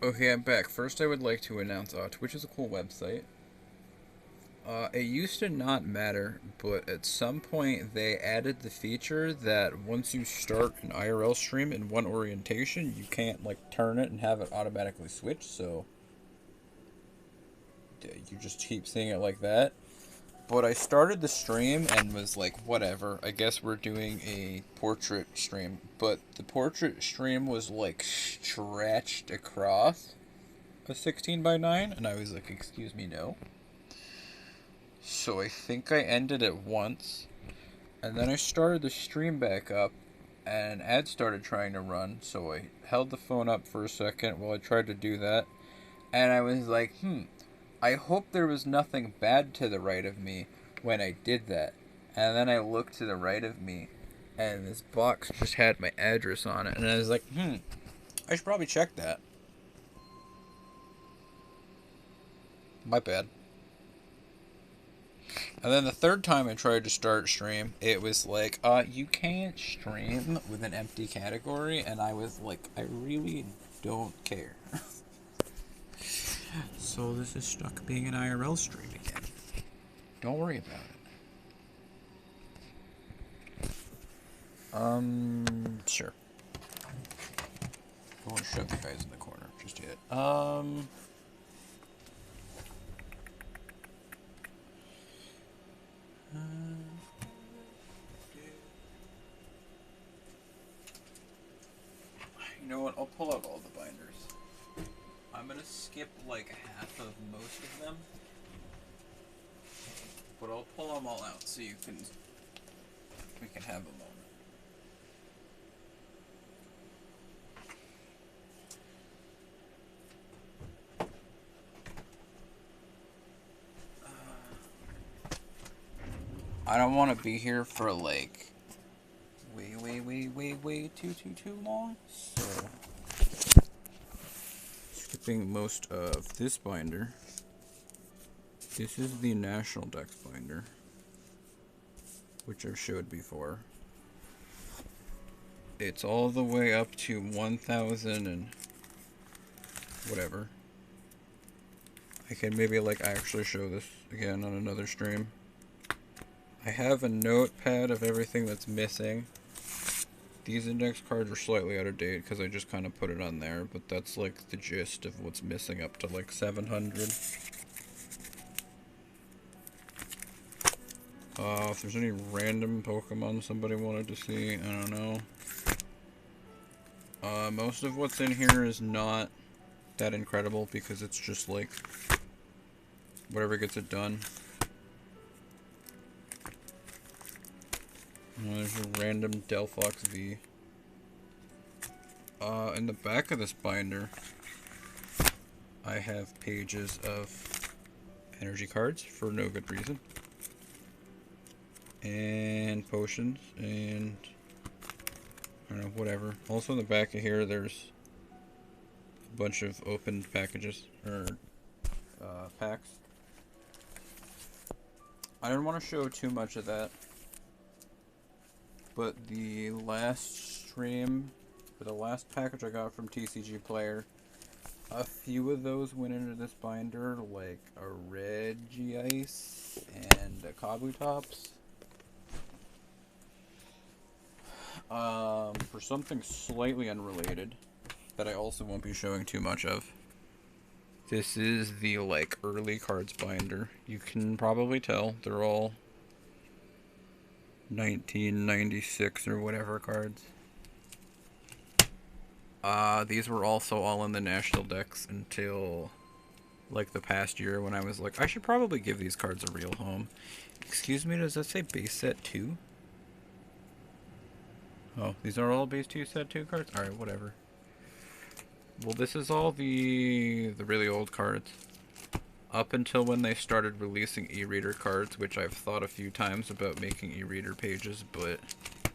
Okay, I'm back. First, I would like to announce Twitch is a cool website. It used to not matter, but at some point they added the feature that once you start an IRL stream in one orientation, you can't like turn it and have it automatically switch. So you just keep seeing it like that. But I started the stream and was like, whatever. I guess we're doing a portrait stream. But the portrait stream was like stretched across a 16 by 9, and I was like, excuse me, no. So I think I ended it once, and then I started the stream back up, and ads started trying to run, so I held the phone up for a second while I tried to do that, and I was like, I hope there was nothing bad to the right of me when I did that. And then I looked to the right of me, and this box just had my address on it, and I was like, I should probably check that. My bad. And then the third time I tried to start stream, it was like, you can't stream with an empty category, and I was like, I really don't care. So this is stuck being an IRL stream again. Don't worry about it. Sure. I won't shove the guys in the corner just yet. You know what? I'll pull out all the binders. I'm gonna skip like half of most of them, but I'll pull them all out so we can have a moment. I don't want to be here for like way too long. So skipping most of this binder. This is the National Dex binder, which I've showed before. It's all the way up to 1,000 and whatever. I can maybe like actually show this again on another stream. I have a notepad of everything that's missing. These index cards are slightly out of date because I just kind of put it on there, but that's like the gist of what's missing up to like 700. If there's any random Pokemon somebody wanted to see, I don't know. Most of what's in here is not that incredible because it's just like whatever gets it done. There's a random Delphox V. In the back of this binder, I have pages of energy cards for no good reason. And potions, and I don't know, whatever. Also in the back of here, there's a bunch of opened packages, or packs. I didn't want to show too much of that, but the last stream, for the last package I got from TCG Player, a few of those went into this binder, like a red G-Ice and a Kabutops. For something slightly unrelated, that I also won't be showing too much of. This is the, like, early cards binder. You can probably tell, they're all 1996 or whatever cards. These were also all in the National Dex until, like, the past year when I was like, I should probably give these cards a real home. Excuse me, does that say base set 2? Oh, these are all base 2 set 2 cards? Alright, whatever. Well, this is all the really old cards. Up until when they started releasing e-reader cards, which I've thought a few times about making e-reader pages, but I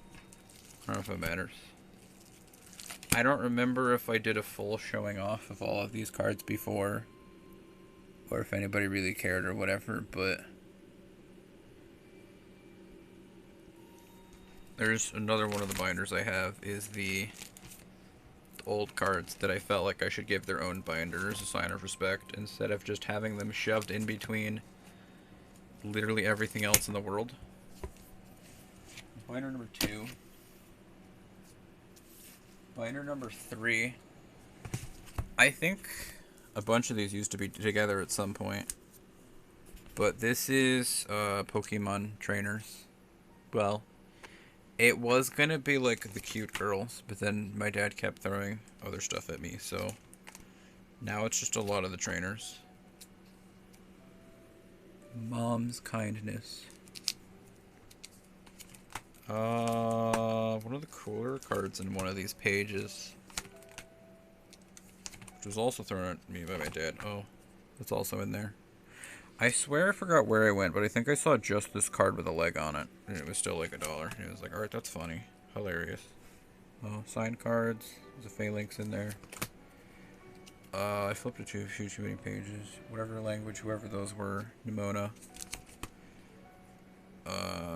don't know if it matters. I don't remember if I did a full showing off of all of these cards before, or if anybody really cared or whatever, but there's another one of the binders I have is the old cards that I felt like I should give their own binder as a sign of respect instead of just having them shoved in between literally everything else in the world. Binder number 2. Binder number 3. I think a bunch of these used to be together at some point. But this is Pokemon trainers. Well, it was gonna be like the cute girls, but then my dad kept throwing other stuff at me, so now it's just a lot of the trainers. Mom's kindness. One of the cooler cards in one of these pages, which was also thrown at me by my dad. Oh, that's also in there. I swear I forgot where I went, but I think I saw just this card with a leg on it, and it was still like $1. And it was like, alright, that's funny. Hilarious. Oh, signed cards. There's a phalanx in there. I flipped it to a few too many pages. Whatever language, whoever those were. Nimona.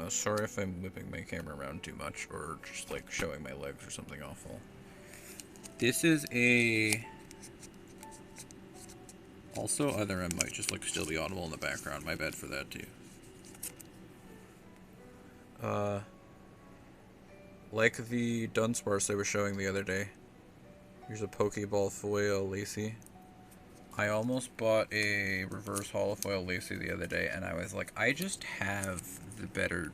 Sorry if I'm whipping my camera around too much, or just like showing my legs or something awful. This is a... Also, other M might just like still be audible in the background. My bad for that too. Like the Dunsparce I was showing the other day. Here's a Pokeball foil Lacey. I almost bought a reverse holofoil Lacey the other day, and I was like, I just have the better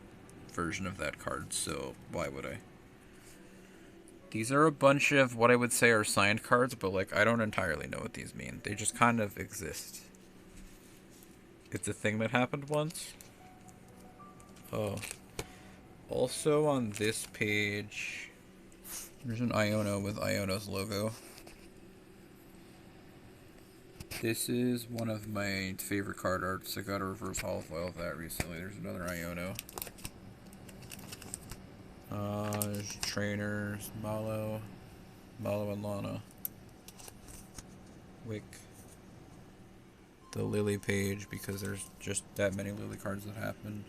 version of that card, so why would I? These are a bunch of what I would say are signed cards, but like I don't entirely know what these mean. They just kind of exist. It's a thing that happened once. Oh. Also on this page, there's an Iono with Iono's logo. This is one of my favorite card arts. I got a reverse holofoil of that recently. There's another Iono. There's trainers, Malo and Lana. Wick. The Lily page, because there's just that many Lily cards that happen.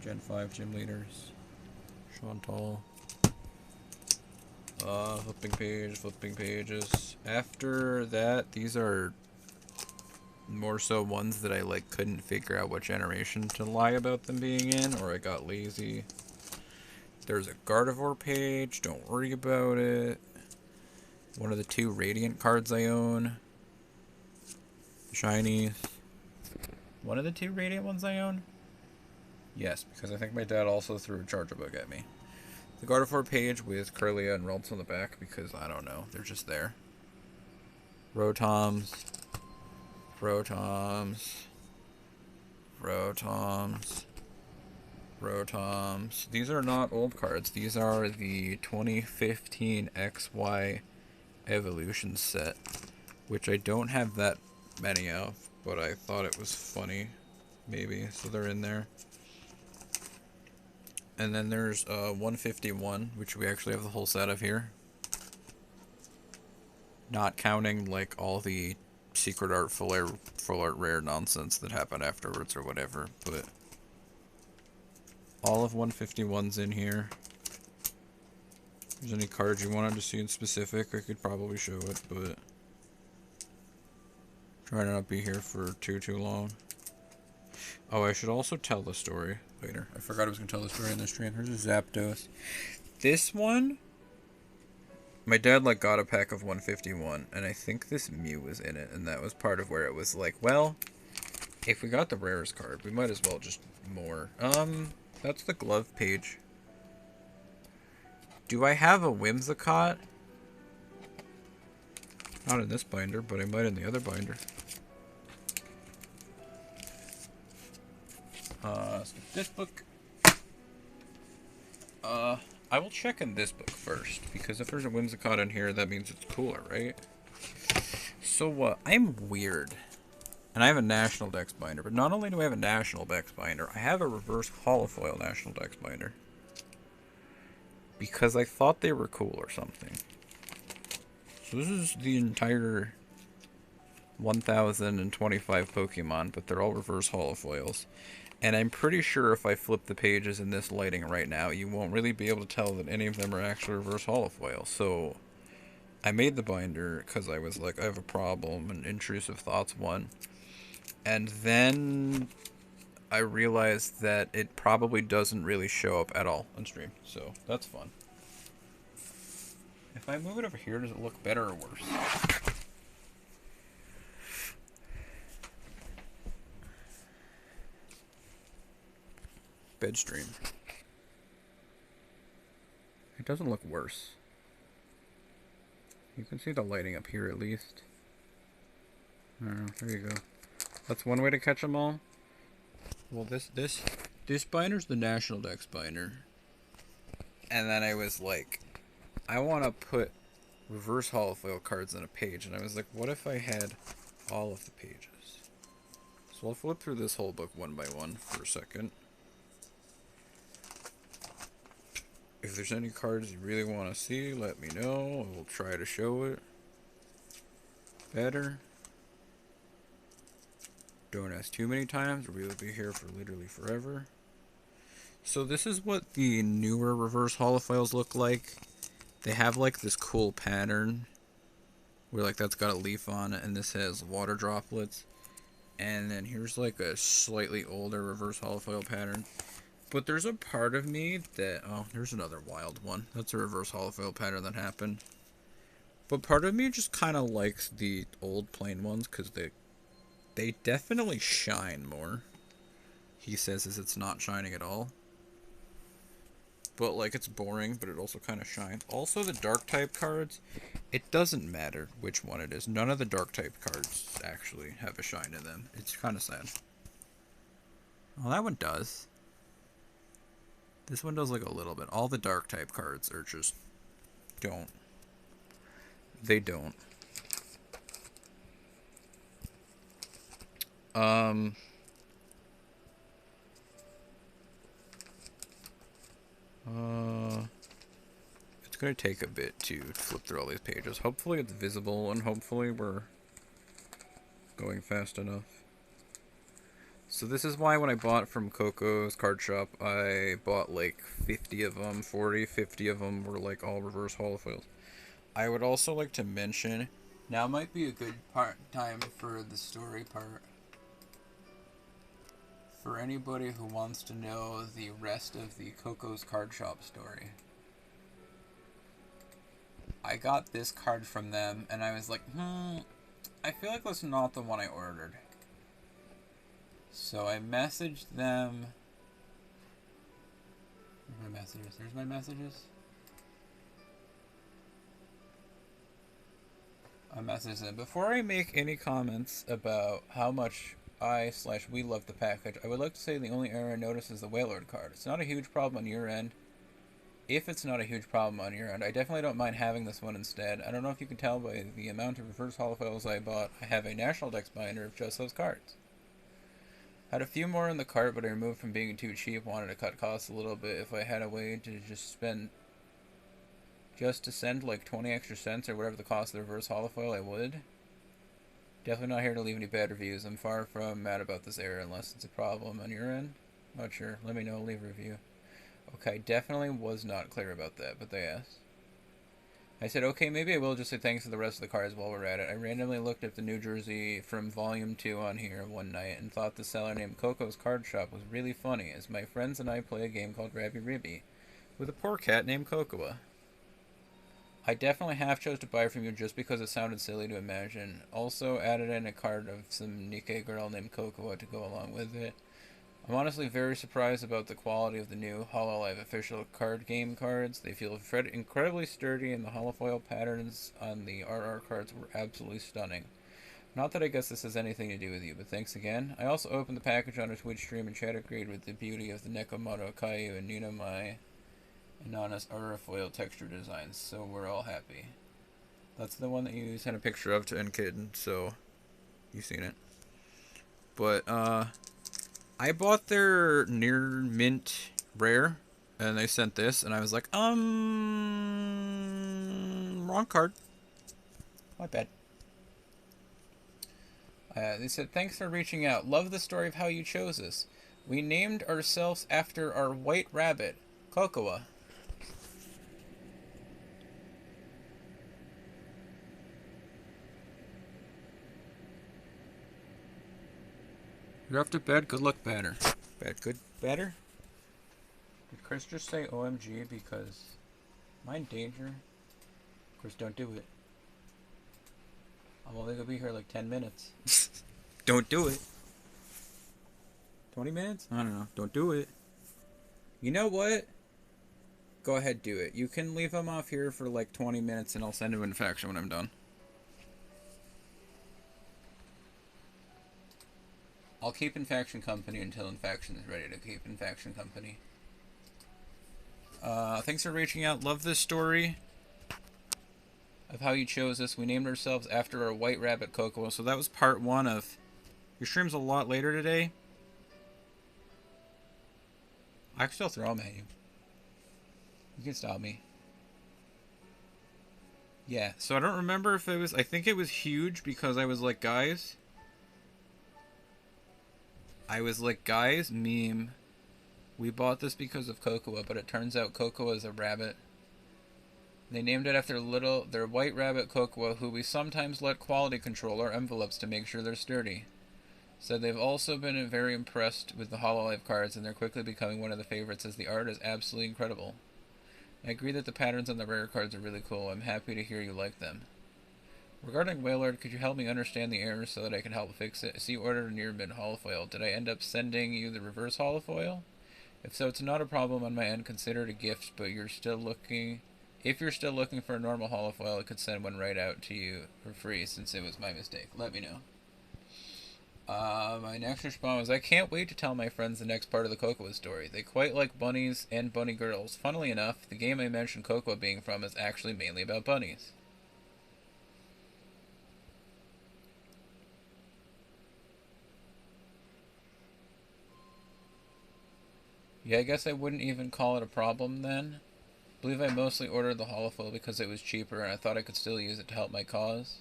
Gen 5 gym leaders. Chantal. Flipping pages. After that, these are more so ones that I like couldn't figure out what generation to lie about them being in, or I got lazy. There's a Gardevoir page, don't worry about it. One of the 2 Radiant cards I own. Shinies. One of the 2 Radiant ones I own? Yes, because I think my dad also threw a Charger Bug at me. The Gardevoir page with Kirlia and Ralts on the back, because I don't know, they're just there. Rotoms. These are not old cards. These are the 2015 XY Evolution set, which I don't have that many of, but I thought it was funny, maybe, so they're in there. And then there's 151, which we actually have the whole set of here. Not counting like all the secret art, full art rare nonsense that happened afterwards or whatever, but all of 151's in here. If there's any cards you wanted to see in specific, I could probably show it, but try to not be here for too long. Oh, I should also tell the story later. I forgot I was going to tell the story in this stream. Here's a Zapdos. This one, my dad like got a pack of 151, and I think this Mew was in it, and that was part of where it was like, well, if we got the rarest card, we might as well just more. That's the glove page. Do I have a Whimsicott? Not in this binder, but I might in the other binder. So this book, I will check in this book first, because if there's a Whimsicott in here, that means it's cooler, right? So, I'm weird, and I have a National Dex binder, but not only do I have a National Dex binder, I have a reverse holofoil National Dex binder, because I thought they were cool or something. So this is the entire 1025 Pokemon, but they're all reverse holofoils. And I'm pretty sure if I flip the pages in this lighting right now, you won't really be able to tell that any of them are actually reverse holofoil. So I made the binder because I was like, I have a problem, and intrusive thoughts won. And then I realized that it probably doesn't really show up at all on stream, so that's fun. If I move it over here, does it look better or worse? Bed stream. It doesn't look worse. You can see the lighting up here at least. I don't know, there you go. That's one way to catch them all. Well, this binder's the National Dex binder. And then I was like, I want to put reverse holofoil cards on a page. And I was like, what if I had all of the pages? So I'll flip through this whole book one by one for a second. If there's any cards you really want to see, let me know. I will try to show it better. Don't ask too many times, or we'll be here for literally forever. So this is what the newer reverse holofoils look like. They have like this cool pattern where like that's got a leaf on it, and this has water droplets. And then here's like a slightly older reverse holofoil pattern. But there's a part of me that... Oh, there's another wild one. That's a reverse holofoil pattern that happened. But part of me just kind of likes the old plain ones because they definitely shine more. He says it's not shining at all. But, like, it's boring, but it also kind of shines. Also, the dark type cards, it doesn't matter which one it is. None of the dark type cards actually have a shine in them. It's kind of sad. Well, that one does. This one does like a little bit. All the dark type cards are just don't. They don't. It's gonna take a bit to flip through all these pages. Hopefully it's visible and hopefully we're going fast enough. So this is why when I bought from Coco's card shop, I bought like 50 of them, 40, 50 of them were like all reverse holofoils. I would also like to mention, now might be a good time for the story part. For anybody who wants to know the rest of the Coco's card shop story. I got this card from them and I was like, I feel like that's not the one I ordered. So I messaged them. Where's my messages? There's my messages. I messaged them. Before I make any comments about how much we love the package, I would like to say the only error I noticed is the Wailord card. It's not a huge problem on your end. If it's not a huge problem on your end, I definitely don't mind having this one instead. I don't know if you can tell by the amount of reverse holofoils I bought, I have a National Dex binder of just those cards. Had a few more in the cart, but I removed from being too cheap. Wanted to cut costs a little bit. If I had a way to just send like 20 extra cents or whatever the cost of the reverse holofoil, I would. Definitely not here to leave any bad reviews. I'm far from mad about this error unless it's a problem on your end. Not sure. Let me know. Leave a review. Okay, definitely was not clear about that, but they asked. I said, okay, maybe I will just say thanks to the rest of the cards while we're at it. I randomly looked up the New Jersey from Volume 2 on here one night and thought the seller named Coco's Card Shop was really funny, as my friends and I play a game called Grabby Ribby with a poor cat named Cocoa. I definitely half chose to buy from you just because it sounded silly to imagine. Also added in a card of some Nikkei girl named Cocoa to go along with it. I'm honestly very surprised about the quality of the new HoloLive official card game cards. They feel incredibly sturdy, and the holofoil patterns on the RR cards were absolutely stunning. Not that I guess this has anything to do with you, but thanks again. I also opened the package on a Twitch stream and chat agreed with the beauty of the Nekomoto Kaiju and Nina Mai Anonymous RR texture designs, so we're all happy. That's the one that you sent a picture of to Nkid, so you've seen it. But, I bought their near mint rare, and they sent this, and I was like, wrong card. My bad. They said, thanks for reaching out. Love the story of how you chose us. We named ourselves after our white rabbit, Cocoa. You're off to bed. Good luck, batter. Bad, good, batter? Did Chris just say OMG because am I in danger? Chris, don't do it. I'm only gonna be here like 10 minutes. Don't do it. 20 minutes? I don't know. Don't do it. You know what? Go ahead, do it. You can leave him off here for like 20 minutes and I'll send him infection when I'm done. I'll keep infection company until infection is ready to keep infection company. Thanks for reaching out. Love this story of how you chose this. We named ourselves after our white rabbit Cocoa. So that was part 1 of... Your stream's a lot later today. I can still throw them at you. You can stop me. Yeah, so I don't remember if it was... I think it was huge because I was like, guys... meme. We bought this because of Cocoa, but it turns out Cocoa is a rabbit. They named it after their white rabbit Cocoa, who we sometimes let quality control our envelopes to make sure they're sturdy. Said they've also been very impressed with the Hololive cards, and they're quickly becoming one of the favorites as the art is absolutely incredible. I agree that the patterns on the rare cards are really cool. I'm happy to hear you like them. Regarding Wailord, could you help me understand the error so that I can help fix it? See ordered near mid holofoil. Did I end up sending you the reverse holofoil? If so, it's not a problem on my end. Consider it a gift, but you're still looking... If you're still looking for a normal holofoil, I could send one right out to you for free since it was my mistake. Let me know. My next response was, I can't wait to tell my friends the next part of the Cocoa story. They quite like bunnies and bunny girls. Funnily enough, the game I mentioned Cocoa being from is actually mainly about bunnies. Yeah, I guess I wouldn't even call it a problem then. I believe I mostly ordered the holofoil because it was cheaper and I thought I could still use it to help my cause.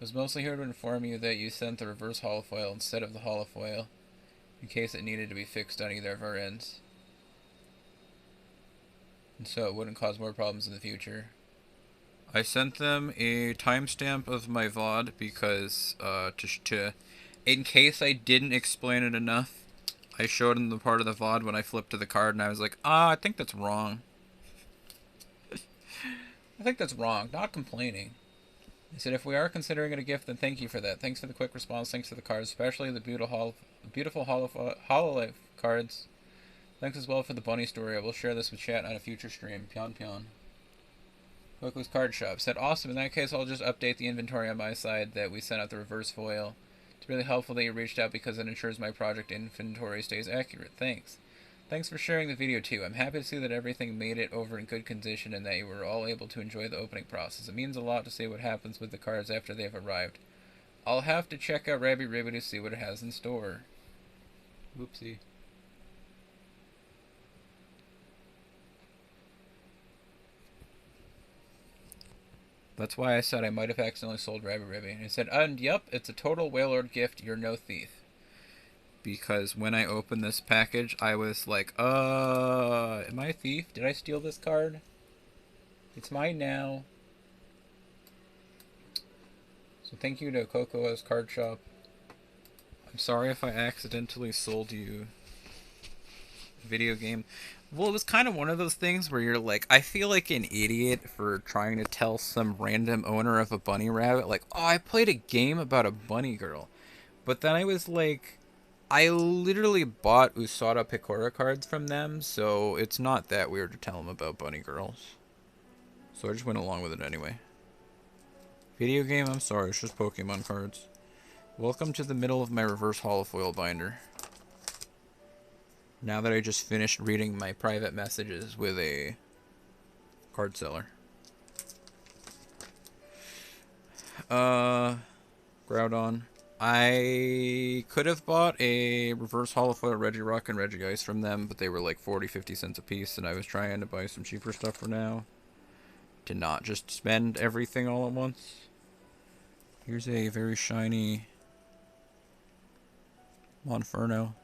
I was mostly here to inform you that you sent the reverse holofoil instead of the holofoil, in case it needed to be fixed on either of our ends. And so it wouldn't cause more problems in the future. I sent them a timestamp of my VOD because, in case I didn't explain it enough, I showed them the part of the VOD when I flipped to the card and I was like, I think that's wrong. I think that's wrong, not complaining. He said, if we are considering it a gift, then thank you for that. Thanks for the quick response. Thanks for the cards, especially the beautiful Hololive cards. Thanks as well for the bunny story. I will share this with chat on a future stream. Pyon pyon. Coco's Card Shop said, awesome. In that case, I'll just update the inventory on my side that we sent out the reverse foil. It's really helpful that you reached out because it ensures my project inventory stays accurate. Thanks. Thanks for sharing the video too. I'm happy to see that everything made it over in good condition and that you were all able to enjoy the opening process. It means a lot to see what happens with the cards after they've arrived. I'll have to check out Rabby Ribby to see what it has in store. Whoopsie. That's why I said I might have accidentally sold Rabby Ribby. And he said, yep, it's a total Wailord gift. You're no thief. Because when I opened this package, I was like, am I a thief? Did I steal this card? It's mine now. So thank you to Cocoa's Card Shop. I'm sorry if I accidentally sold you a video game. Well, it was kind of one of those things where you're like, I feel like an idiot for trying to tell some random owner of a bunny rabbit, like, oh, I played a game about a bunny girl. But then I was like, I literally bought Usada Picora cards from them, so it's not that weird to tell them about bunny girls. So I just went along with it anyway. Video game? I'm sorry, it's just Pokemon cards. Welcome to the middle of my reverse holofoil binder. Now that I just finished reading my private messages with a card seller. Groudon. I could have bought a reverse holofoil Regirock and Regice from them, but they were like 40-50 cents a piece, and I was trying to buy some cheaper stuff for now. To not just spend everything all at once. Here's a very shiny Monferno.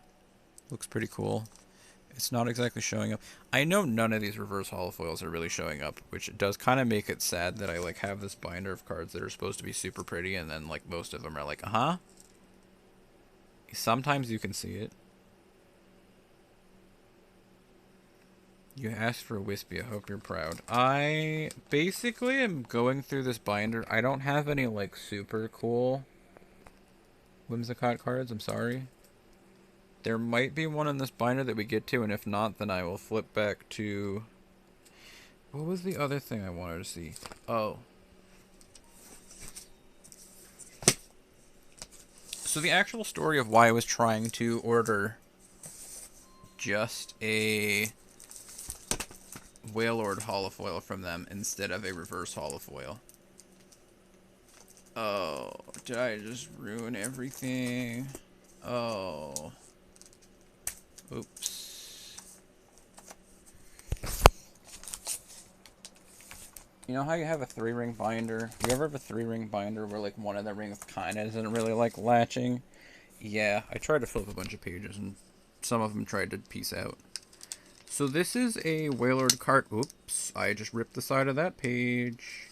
Looks pretty cool. It's not exactly showing up. I know none of these reverse holofoils are really showing up, which does kind of make it sad that I like have this binder of cards that are supposed to be super pretty, and then like most of them are like, uh-huh. Sometimes you can see it. You asked for a wispy. I hope you're proud. I basically am going through this binder. I don't have any, like, super cool Whimsicott cards. I'm sorry. There might be one in this binder that we get to, and if not, then I will flip back to... What was the other thing I wanted to see? Oh. So the actual story of why I was trying to order just a Wailord holofoil from them instead of a reverse holofoil. Oh, did I just ruin everything? Oh. Oops. You know how you have a 3-ring binder? You ever have a 3-ring binder where, like, one of the rings kind of isn't really, like, latching? Yeah, I tried to flip a bunch of pages, and some of them tried to piece out. So this is a Wailord card. Oops, I just ripped the side of that page.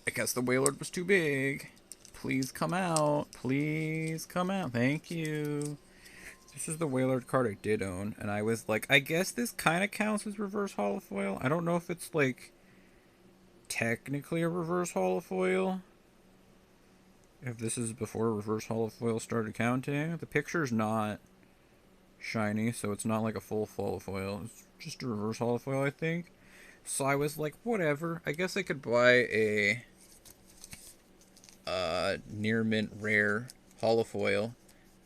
I guess the Wailord was too big. Please come out. Please come out. Thank you. This is the Wailord card I did own, and I was like, I guess this kind of counts as reverse holofoil. I don't know if it's, like, technically a reverse holofoil. If this is before reverse holofoil started counting. The picture's not shiny, so it's not like a full holofoil. It's just a reverse holofoil, I think. So I was like, whatever. I guess I could buy a near mint rare holofoil,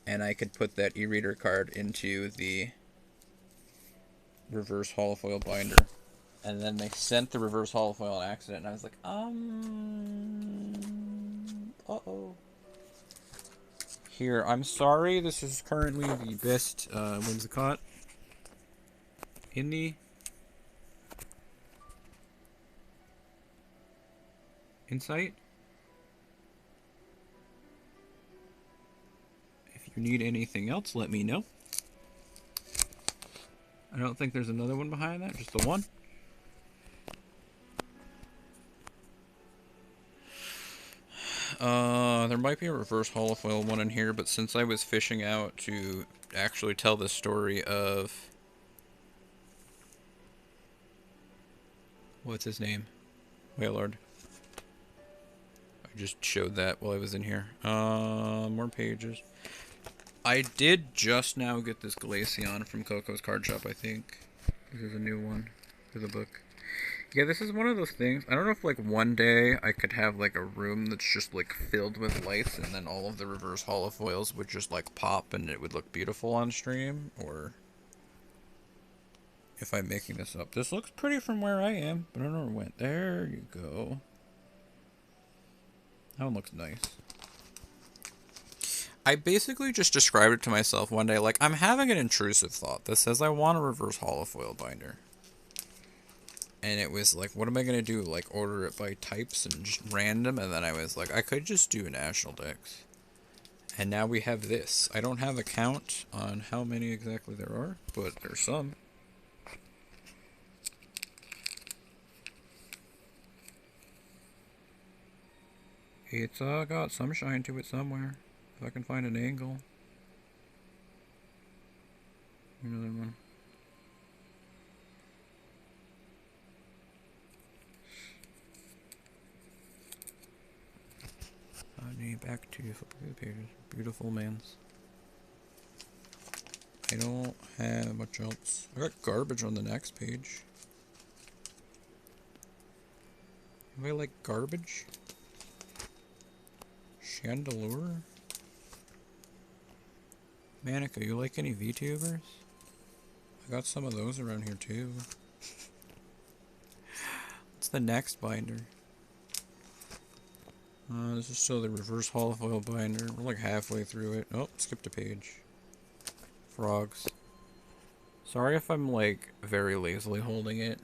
and I could put that e-reader card into the reverse holofoil binder. And then they sent the reverse holofoil on accident, and I was like, uh-oh. Here, I'm sorry, this is currently the best Whimsicott in the Insight. If you need anything else, let me know. I don't think there's another one behind that, just the one. There might be a reverse holofoil one in here, but since I was fishing out to actually tell the story of... What's his name? Wailord. I just showed that while I was in here. More pages. I did just now get this Glaceon from Coco's Card Shop, I think. This is a new one for the book. Yeah, this is one of those things. I don't know if, like, one day I could have, like, a room that's just, like, filled with lights, and then all of the reverse holofoils would just, like, pop and it would look beautiful on stream, or if I'm making this up. This looks pretty from where I am, but I don't know where it went. There you go. That one looks nice. I basically just described it to myself one day, like, I'm having an intrusive thought that says I want a reverse holofoil binder. And it was like, what am I going to do? Like, order it by types and just random? And then I was like, I could just do National Dex. And now we have this. I don't have a count on how many exactly there are, but there's some. It's got some shine to it somewhere. If I can find an angle. Another one. Back to the pages. Beautiful mans. I don't have much else. I got garbage on the next page. Do I like garbage? Chandelure? Manica, you like any VTubers? I got some of those around here too. What's the next binder? This is still the reverse holofoil binder. We're like halfway through it. Oh, skipped a page. Frogs. Sorry if I'm like very lazily holding it.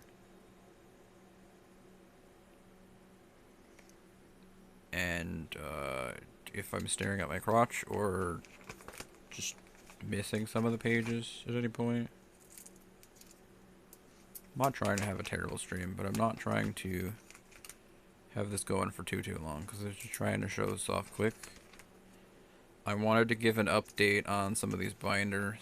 And if I'm staring at my crotch or just missing some of the pages at any point. I'm not trying to have a terrible stream, but I'm not trying to have this going for too long, because I'm just trying to show this off quick. I wanted to give an update on some of these binders.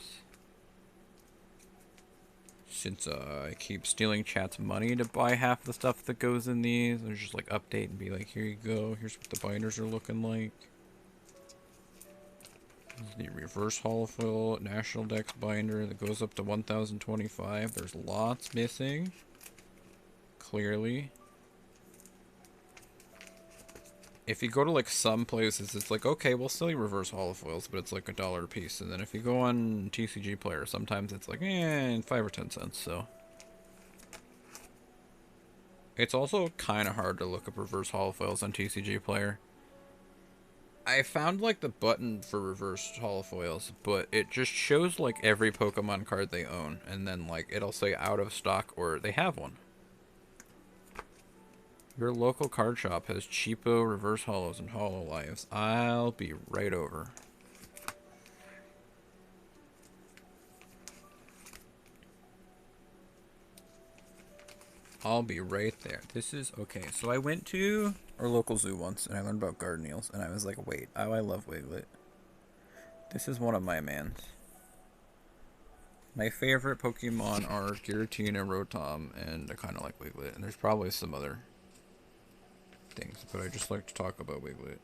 Since I keep stealing chat's money to buy half the stuff that goes in these, I just like update and be like, here you go, here's what the binders are looking like. The reverse holofoil National Dex binder that goes up to 1025. There's lots missing. Clearly. If you go to like some places, it's like, okay, we'll sell you reverse holofoils, but it's like $1 a piece. And then if you go on TCG Player, sometimes it's like, 5 or 10 cents, so. It's also kind of hard to look up reverse holofoils on TCG Player. I found like the button for reverse holofoils, but it just shows like every Pokemon card they own, and then like it'll say out of stock or they have one. Your local card shop has cheapo reverse holos and hololives. I'll be right over. I'll be right there. This is okay. So I went to our local zoo once and I learned about garden eels, and I was like, wait, oh, I love Wiglet. This is one of my mans. My favorite Pokemon are Giratina, Rotom, and I kind of like Wiglet. And there's probably some other things, but I just like to talk about Wiglet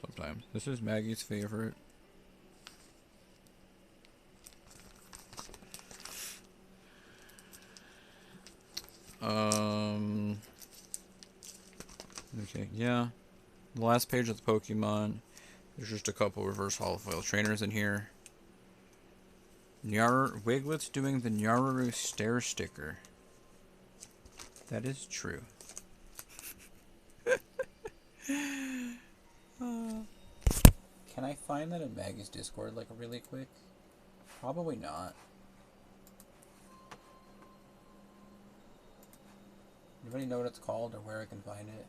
sometimes. This is Maggie's favorite. Okay, yeah. The last page of the Pokemon. There's just a couple reverse holofoil trainers in here. Wiglet's doing the Nyaruru stare sticker. That is true. Can I find that in Maggie's Discord like really quick? Probably not. Anybody know what it's called or where I can find it?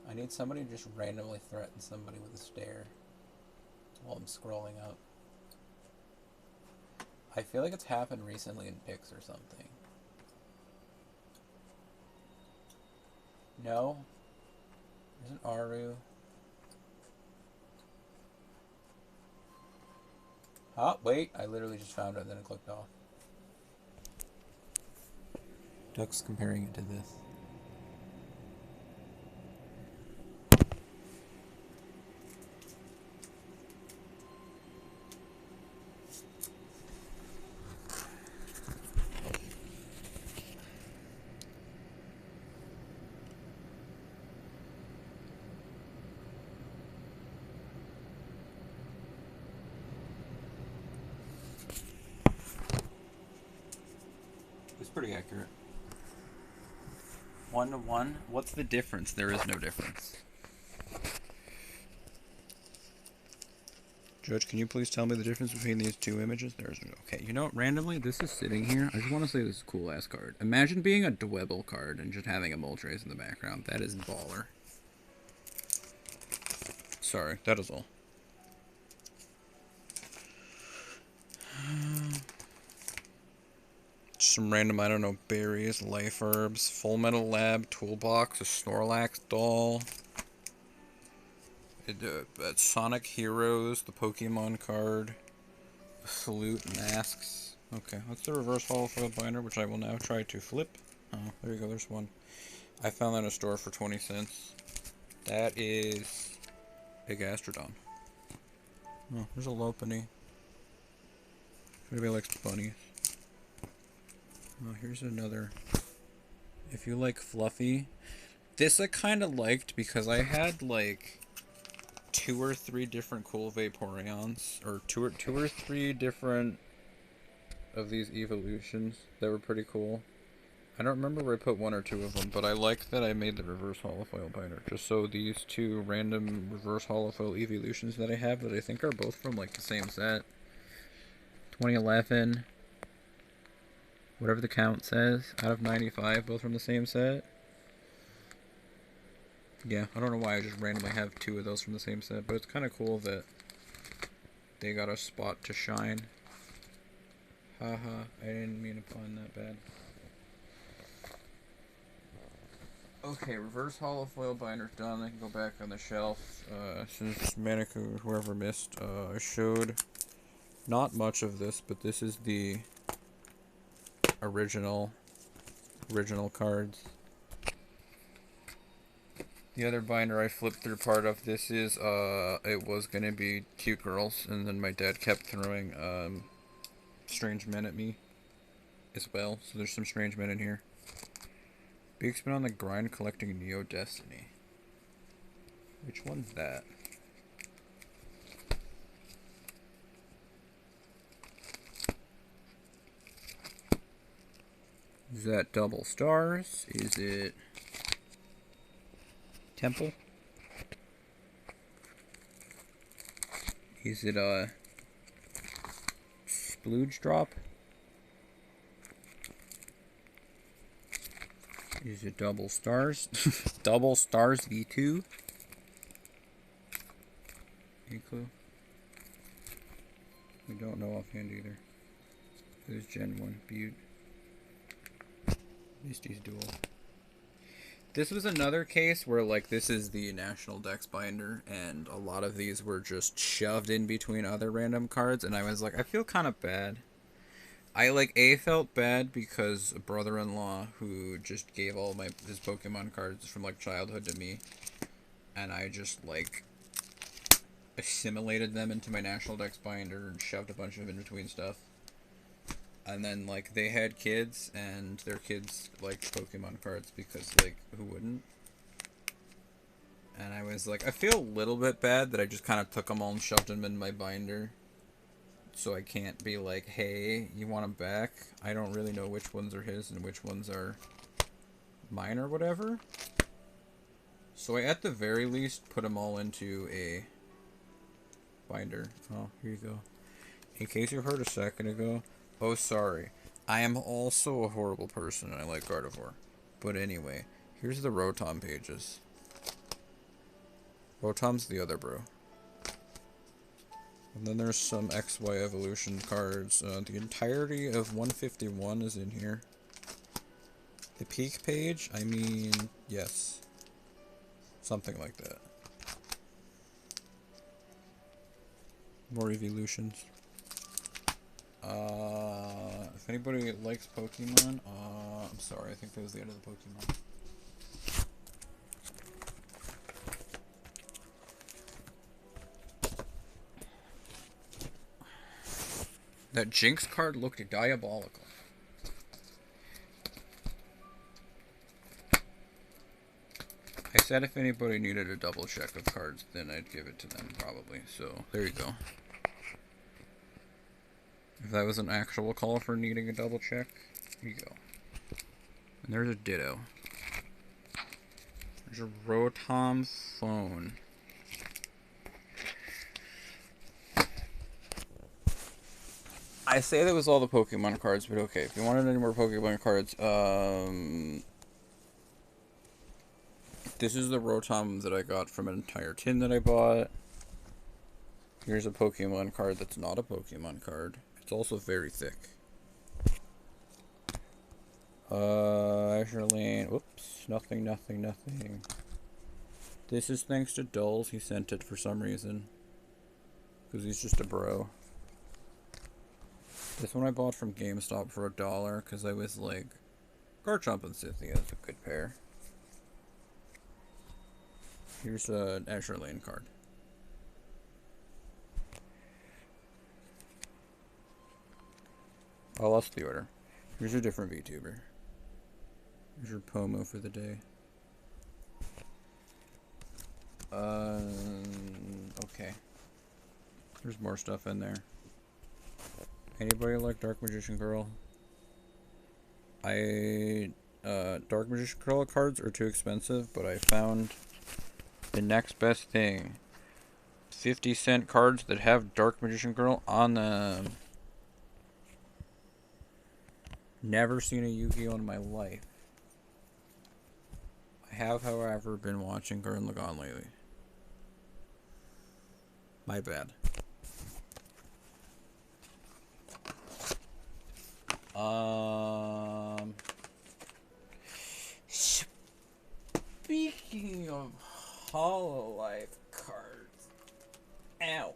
I need somebody to just randomly threaten somebody with a stare while I'm scrolling up. I feel like it's happened recently in Pix or something. No? There's an Aru. Ah, wait, I literally just found it and then it clicked off. Duck's comparing it to this. It's pretty accurate. 1 to 1? What's the difference? There is no difference. Judge, can you please tell me the difference between these two images? There's no. Okay, you know what? Randomly, this is sitting here. I just want to say this is a cool ass card. Imagine being a Dwebble card and just having a Moltres in the background. That is baller. Sorry, that is all. Some random, I don't know, berries, life herbs, Full Metal Lab, toolbox, a Snorlax doll. Sonic Heroes, the Pokemon card, Salute masks. Okay, that's the reverse holofoil binder, which I will now try to flip. Oh, there you go, there's one. I found that in a store for 20 cents. That is Big Astrodon. Oh, there's a Lopunny. Everybody likes bunnies. Oh, here's another. If you like Fluffy. This I kind of liked because I had like 2 or 3 different cool Vaporeons, or two or three different of these evolutions that were pretty cool. I don't remember where I put 1 or 2 of them, but I like that I made the reverse holofoil binder, just so these 2 random reverse holofoil evolutions that I have that I think are both from like the same set. 2011, whatever the count says, out of 95, both from the same set. Yeah, I don't know why I just randomly have 2 of those from the same set, but it's kind of cool that they got a spot to shine. Haha, I didn't mean to pun that bad. Okay, reverse holofoil binder done. I can go back on the shelf. Since Manico, whoever missed, I showed not much of this, but this is the original cards. The other binder I flipped through part of. This is it was gonna be Cute Girls, and then my dad kept throwing Strange Men at me as well. So there's some Strange Men in here. Beak's been on the grind collecting Neo Destiny. Which one's that? Is that Double Stars? Is it Temple? Is it Splooge Drop? Is it Double Stars? Double Stars V2? Any clue? We don't know offhand either. Who's Gen 1? Butte. Misty's Duel. This was another case where, like, this is the National Dex binder, and a lot of these were just shoved in between other random cards, and I was like, I feel kind of bad. I, like, felt bad because a brother-in-law who just gave all his Pokemon cards from, like, childhood to me, and I just, like, assimilated them into my National Dex binder and shoved a bunch of in between stuff. And then, like, they had kids, and their kids liked Pokemon cards because, like, who wouldn't? And I was like, I feel a little bit bad that I just kind of took them all and shoved them in my binder. So I can't be like, hey, you want them back? I don't really know which ones are his and which ones are mine or whatever. So I, at the very least, put them all into a binder. Oh, here you go. In case you heard a second ago, oh, sorry. I am also a horrible person and I like Gardevoir. But anyway, here's the Rotom pages. Rotom's the other bro. And then there's some XY evolution cards. The entirety of 151 is in here. The peak page, I mean, yes. Something like that. More evolutions. If anybody likes Pokemon, I'm sorry, I think that was the end of the Pokemon. That Jinx card looked diabolical. I said if anybody needed a double check of cards, then I'd give it to them, probably. So, there you go. If that was an actual call for needing a double check, here you go. And there's a Ditto. There's a Rotom phone. I say that was all the Pokemon cards, but okay. If you wanted any more Pokemon cards, this is the Rotom that I got from an entire tin that I bought. Here's a Pokemon card that's not a Pokemon card. It's also very thick. Asherlane. Whoops. Nothing. This is thanks to Dulls. He sent it for some reason. Because he's just a bro. This one I bought from GameStop for $1 because I was like, Garchomp and Cynthia is a good pair. Here's an Asherlane card. I lost the order. Here's a different VTuber. Here's your Pomo for the day. Okay. There's more stuff in there. Anybody like Dark Magician Girl? Dark Magician Girl cards are too expensive, but I found the next best thing. 50-cent cards that have Dark Magician Girl on them. Never seen a Yu-Gi-Oh! In my life. I have, however, been watching Gurren Lagann lately. My bad. Speaking of Hololive cards, ow.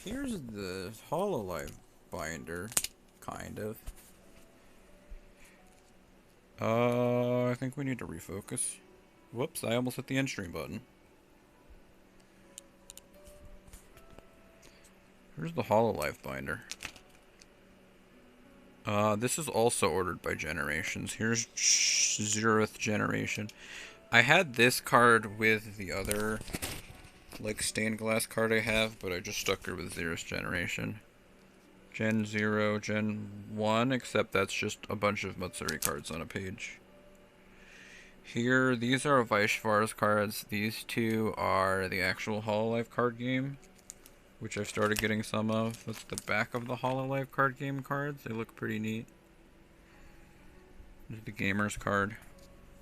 Here's the Hololive binder, kind of. I think we need to refocus. Whoops, I almost hit the end stream button. Here's the Hololive binder. This is also ordered by generations. Here's 0th generation. I had this card with the other, like, stained glass card I have, but I just stuck her with 0th generation. Gen 0, Gen 1, except that's just a bunch of Matsuri cards on a page. Here, these are Vaishvar's cards. These two are the actual Hololive card game, which I've started getting some of. That's the back of the Hololive card game cards. They look pretty neat. This is the Gamers card.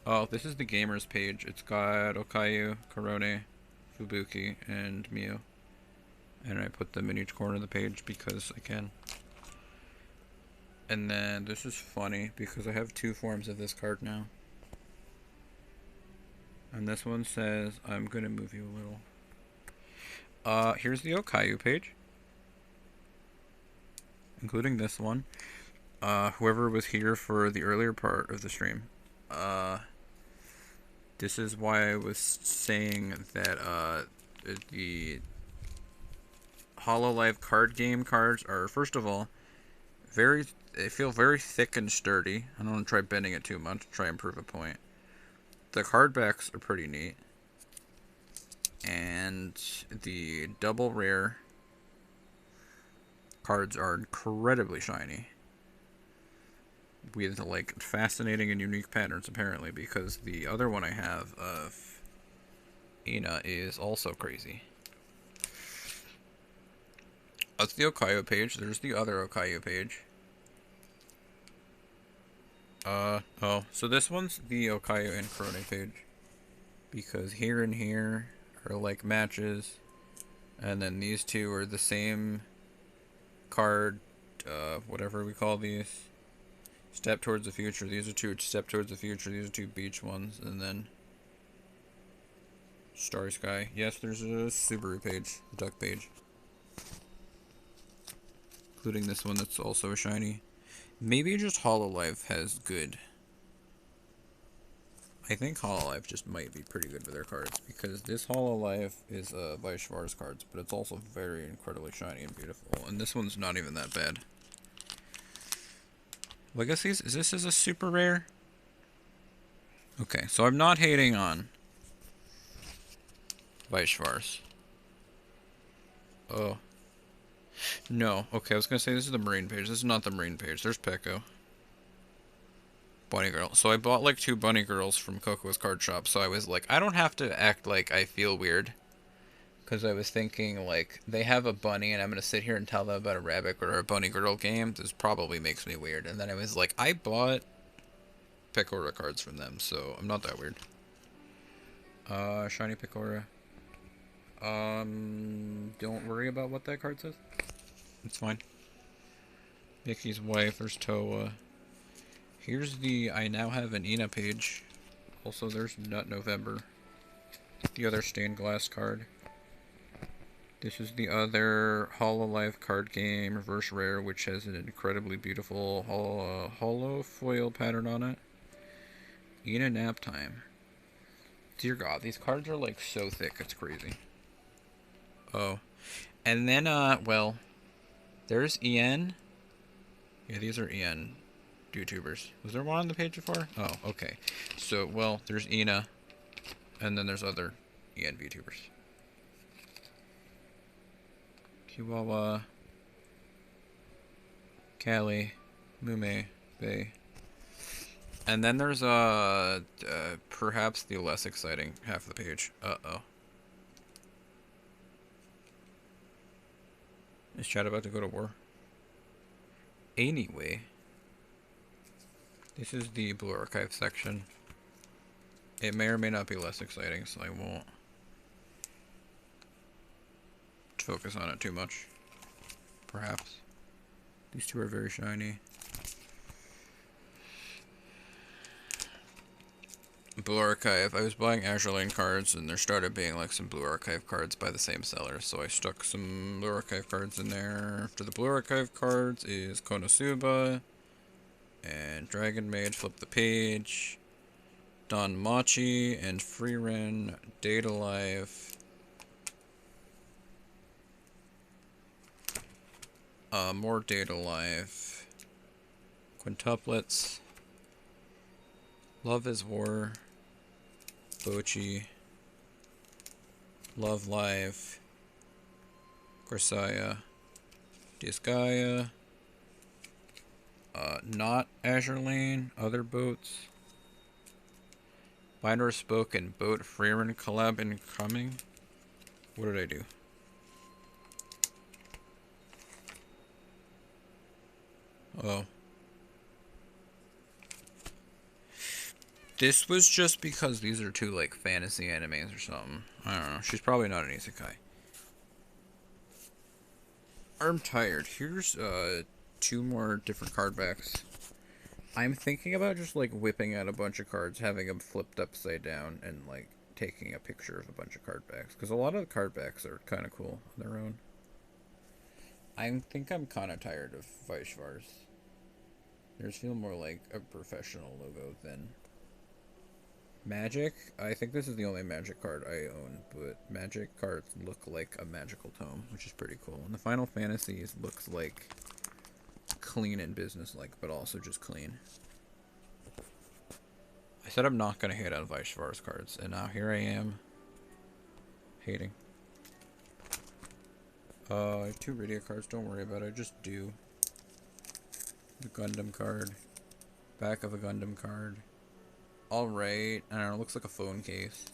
Oh, this is the Gamers page. It's got Okayu, Korone, Fubuki, and Miu. And I put them in each corner of the page because I can. And then this is funny because I have 2 forms of this card now. And this one says, I'm going to move you a little. Here's the Okayu page. Including this one. Whoever was here for the earlier part of the stream. This is why I was saying that, the Hololive card game cards are, first of all, they feel very thick and sturdy. I don't want to try bending it too much, try and prove a point. The card backs are pretty neat. And the double rare cards are incredibly shiny. With, like, fascinating and unique patterns, apparently, because the other one I have of Ina is also crazy. That's the Okayu page. There's the other Okayu page. Oh, so this one's the Okayu and Korone page. Because here and here are, like, matches. And then these two are the same card, whatever we call these. Step Towards the Future. These are 2 Step Towards the Future. These are 2 beach ones. And then Starry Sky. Yes, there's a Subaru page. The duck page. Including this one that's also shiny. Maybe just Hololive has good. I think Hololive just might be pretty good with their cards. Because this Hololive is Vaishvar's cards. But it's also very incredibly shiny and beautiful. And this one's not even that bad. Legacies? Is this a super rare? Okay, so I'm not hating on Vaishvar's. Oh. No. Okay, I was gonna say this is the Marine page. This is not the Marine page. There's Pekko. Bunny Girl. So I bought like 2 Bunny Girls from Coco's card shop. So I was like, I don't have to act like I feel weird. Because I was thinking, like, they have a bunny and I'm going to sit here and tell them about a rabbit or a Bunny Girl game. This probably makes me weird. And then I was like, I bought Pekora cards from them, so I'm not that weird. Shiny Pekora. Don't worry about what that card says. It's fine. Mickey's wife, there's Toa. Here's the I now have an Ina page. Also, there's Nut November. The other stained glass card. This is the other Hololive card game, reverse rare, which has an incredibly beautiful holo foil pattern on it. Ina Nap Time. Dear God, these cards are like so thick, it's crazy. Oh. And then, well, there's EN. Yeah, these are EN YouTubers. Was there one on the page before? Oh, okay. So, well, there's Ina, and then there's other EN VTubers. Chihuahua, Callie, Mume, Bay. And then there's, perhaps the less exciting half of the page. Uh-oh. Is Chad about to go to war? Anyway. This is the Blue Archive section. It may or may not be less exciting, so I won't focus on it too much. Perhaps. These two are very shiny. Blue Archive. I was buying Azure Lane cards, and there started being like some Blue Archive cards by the same seller, so I stuck some Blue Archive cards in there. After the Blue Archive cards is Konosuba and Dragon Maid. Flip the page. Don Machi and Freerin. Data Life. More Data Life. Quintuplets. Love is War. Bochi. Love Live. Corsaya. Disgaea. Not Azure Lane. Other boats. Binder Spoke and Boat Freerin collab incoming. What did I do? Oh. This was just because these are two, like, fantasy animes or something. I don't know. She's probably not an isekai. I'm tired. Here's, 2 more different card backs. I'm thinking about just, like, whipping out a bunch of cards, having them flipped upside down, and, like, taking a picture of a bunch of card backs. Because a lot of the card backs are kind of cool on their own. I think I'm kind of tired of Vaishvars. Theirs feel more like a professional logo than Magic. I think this is the only Magic card I own, but Magic cards look like a magical tome, which is pretty cool. And the Final Fantasies looks like clean and business-like, but also just clean. I said I'm not going to hate on Vaishvars cards, and now here I am hating. I have 2 radio cards, don't worry about it, I just do. The Gundam card. Back of a Gundam card. Alright, I don't know, it looks like a phone case.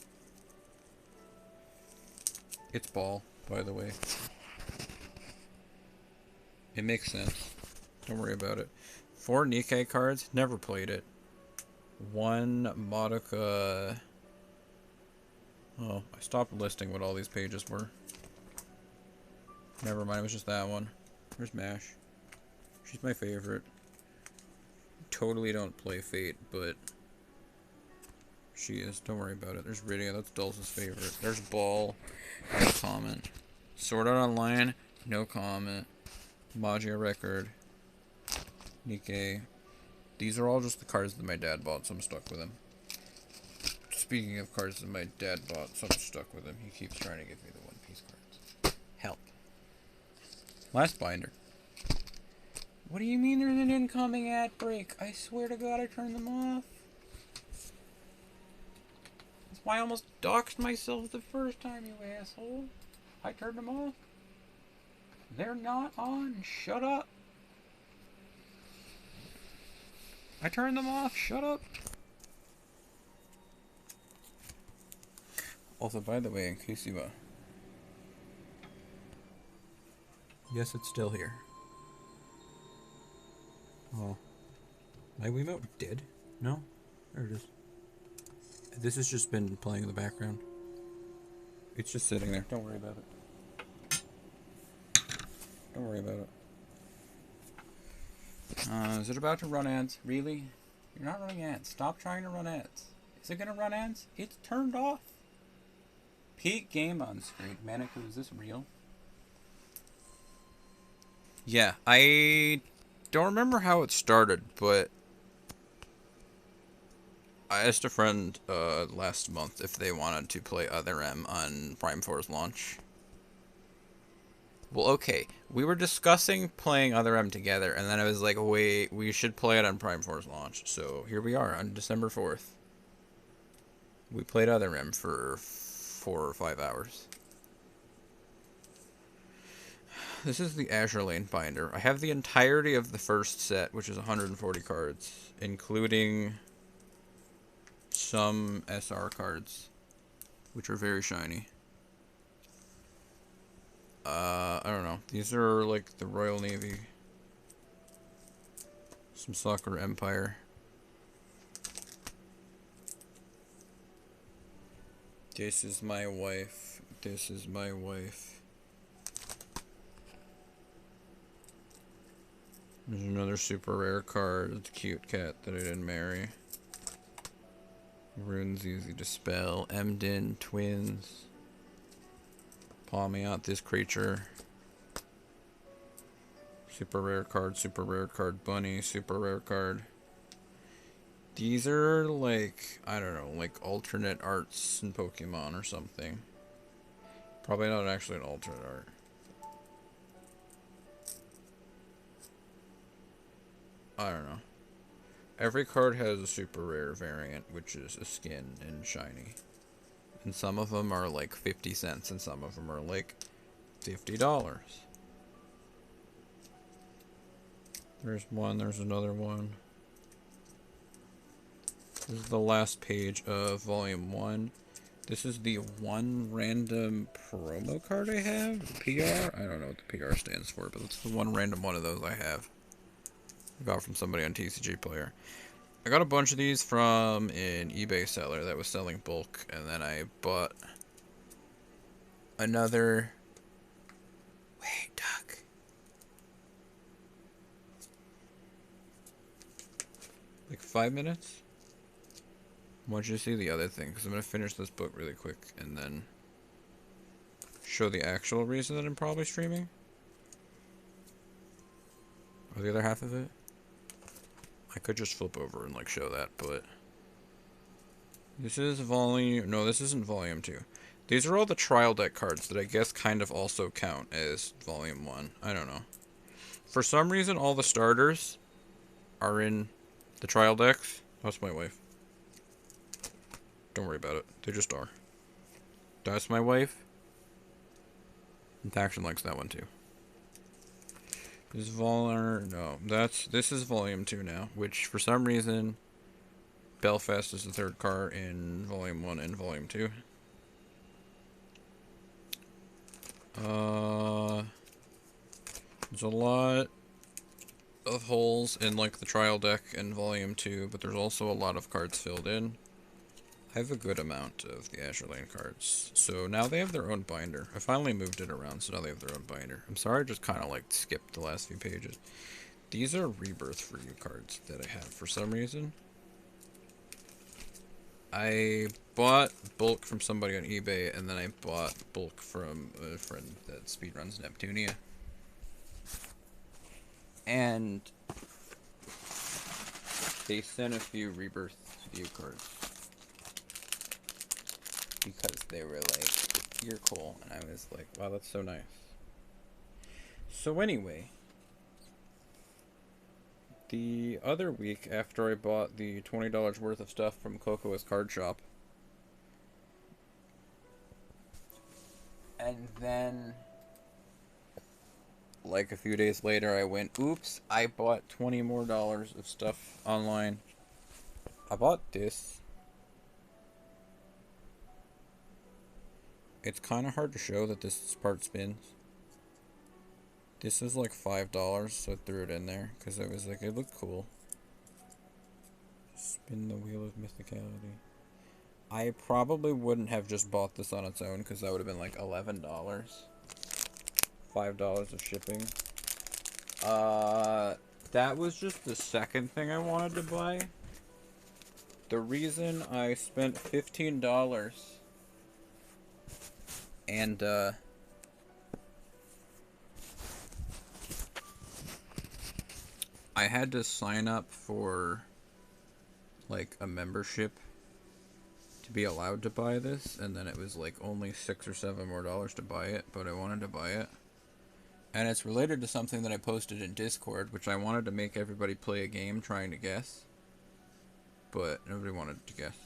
It's ball, by the way. It makes sense. Don't worry about it. 4 Nikkei cards, never played it. 1 Madoka... Oh, I stopped listing what all these pages were. Never mind, it was just that one. Where's Mash? She's my favorite. Totally don't play Fate, but she is. Don't worry about it. There's Rydia, that's Dulce's favorite. There's Ball, no comment. Sword Art Online, no comment. Magia Record, Nikkei. These are all just the cards that my dad bought, so I'm stuck with him. Speaking of cards that my dad bought, so I'm stuck with him. He keeps trying to give me the One Piece cards. Help. Last binder. What do you mean there's an incoming ad break? I swear to God I turned them off. That's why I almost doxed myself the first time, you asshole. I turned them off. They're not on. Shut up. I turned them off. Shut up. Also, by the way, in case you, yes, it's still here. Oh. My Wiimote dead? No? There it is. This has just been playing in the background. It's just sitting there. Don't worry about it. Don't worry about it. Is it about to run ads? Really? You're not running ads. Stop trying to run ads. Is it gonna run ads? It's turned off. Peak game on screen. Manicu, is this real? Yeah, I don't remember how it started, but I asked a friend last month if they wanted to play Other M on Prime 4's launch. Well, okay, we were discussing playing Other M together, and then I was like, wait, we should play it on Prime 4's launch. So here we are on December 4th. We played Other M for 4 or 5 hours. This is the Azure Lane binder. I have the entirety of the first set, which is 140 cards, including some SR cards, which are very shiny. I don't know. These are like the Royal Navy. Some Soccer Empire. This is my wife. This is my wife. There's another super rare card. It's a cute cat that I didn't marry. Runes easy to spell. Emden, twins. Palmiot, this creature. Super rare card, bunny, super rare card. These are like, I don't know, like alternate arts in Pokemon or something. Probably not actually an alternate art. I don't know. Every card has a super rare variant, which is a skin and shiny. And some of them are like 50 cents and some of them are like $50. There's one, there's another one. This is the last page of volume 1. This is the one random promo card I have. PR? I don't know what the PR stands for, but it's the one random one of those I have. I got from somebody on TCG Player. I got a bunch of these from an eBay seller that was selling bulk, and then I bought another... Wait, Duck. Like 5 minutes? I want you to see the other thing, because I'm going to finish this book really quick, and then show the actual reason that I'm probably streaming. Or the other half of it. I could just flip over and like show that, but this is volume... No, this isn't volume 2. These are all the trial deck cards that I guess kind of also count as volume 1. I don't know. For some reason, all the starters are in the trial decks. That's my wife. Don't worry about it. They just are. That's my wife. And Faction likes that one too. This this is volume 2 now, which for some reason Belfast is the third card in volume 1 and volume 2. There's a lot of holes in like the trial deck in volume 2, but there's also a lot of cards filled in. I have a good amount of the Azure Lane cards. So now they have their own binder. I finally moved it around, so now they have their own binder. I'm sorry I just kind of like skipped the last few pages. These are Rebirth for You cards that I have for some reason. I bought bulk from somebody on eBay, and then I bought bulk from a friend that speedruns Neptunia. And they sent a few Rebirth View cards. Because they were like, you're cool. And I was like, wow, that's so nice. So anyway, the other week after I bought the $20 worth of stuff from Cocoa's Card Shop, and then like a few days later I went, oops, I bought $20 more of stuff online. I bought this. It's kind of hard to show that this part spins. This is like $5, so I threw it in there because I was like, it looked cool. Spin the wheel of mythicality. I probably wouldn't have just bought this on its own because that would have been like $11. $5 of shipping. That was just the second thing I wanted to buy. The reason I spent $15 and I had to sign up for like a membership to be allowed to buy this, and then it was like only $6 or $7 more to buy it, but I wanted to buy it. And it's related to something that I posted in Discord, which I wanted to make everybody play a game trying to guess, but nobody wanted to guess.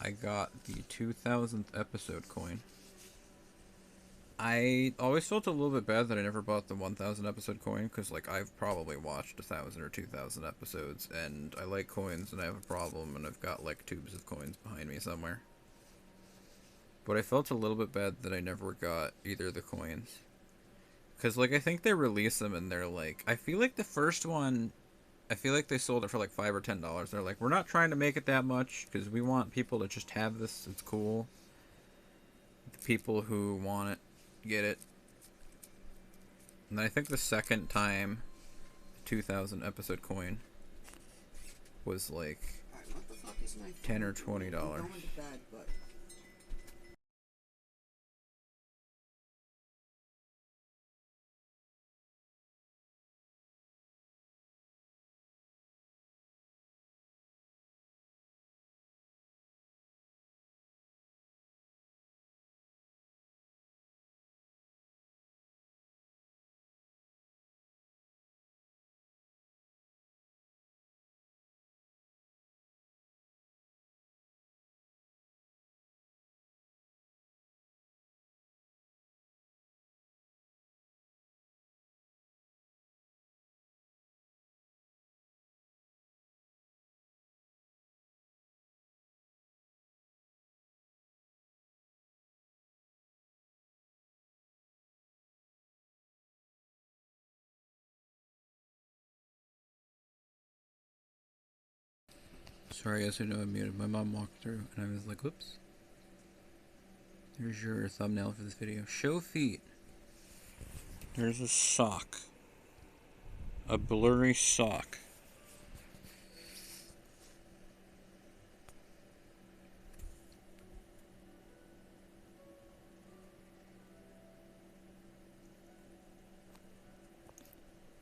I got the 2000th episode coin. I always felt a little bit bad that I never bought the 1000 episode coin, because like I've probably watched 1000 or 2000 episodes, and I like coins, and I have a problem, and I've got like tubes of coins behind me somewhere. But I felt a little bit bad that I never got either of the coins. Because like I think they release them and they're like, I feel like the first one, I feel like they sold it for like $5 or $10. They're like, we're not trying to make it that much because we want people to just have this. It's cool. The people who want it, get it. And I think the second time, the 2000 episode coin was like $10 or $20. Sorry, yes, I know I muted. My mom walked through, and I was like, whoops. There's your thumbnail for this video. Show feet. There's a sock. A blurry sock.